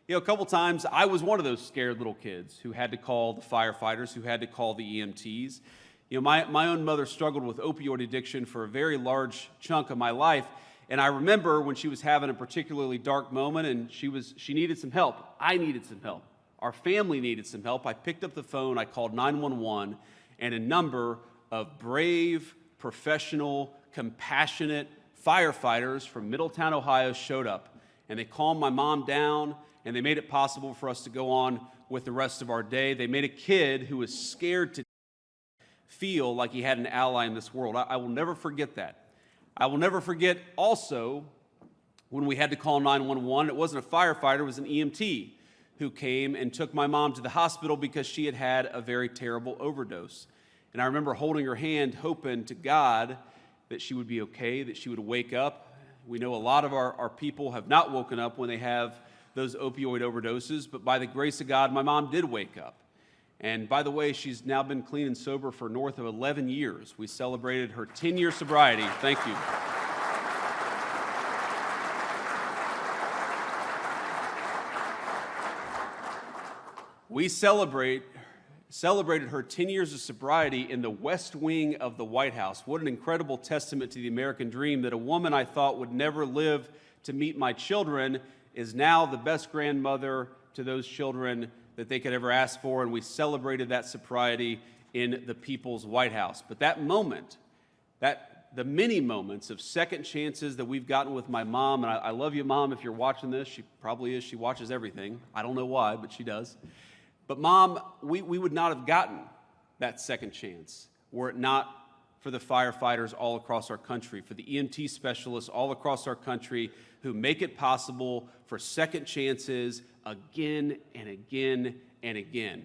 A couple times I was one of those scared little kids who had to call the firefighters, who had to call the EMTs. My own mother struggled with opioid addiction for a very large chunk of my life, and I remember when she was having a particularly dark moment and she needed some help. I needed some help. Our family needed some help. I picked up the phone, I called 911, and a number of brave, professional, compassionate firefighters from Middletown, Ohio showed up, and they calmed my mom down, and they made it possible for us to go on with the rest of our day. They made a kid who was scared to feel like he had an ally in this world. I will never forget that. I will never forget also when we had to call 911, it wasn't a firefighter, it was an EMT who came and took my mom to the hospital because she had had a very terrible overdose. And I remember holding her hand, hoping to God that she would be okay, that she would wake up. We know a lot of our people have not woken up when they have those opioid overdoses, but by the grace of God, my mom did wake up. And by the way, she's now been clean and sober for north of 11 years. We celebrated her 10-year sobriety. Thank you. We celebrated her 10 years of sobriety in the West Wing of the White House. What an incredible testament to the American dream that a woman I thought would never live to meet my children is now the best grandmother to those children that they could ever ask for, and we celebrated that sobriety in the People's White House. But that moment, the many moments of second chances that we've gotten with my mom, and I love you, Mom, if you're watching this. She probably is. She watches everything. I don't know why, but she does. But Mom, we would not have gotten that second chance were it not for the firefighters all across our country, for the EMT specialists all across our country who make it possible for second chances again and again and again.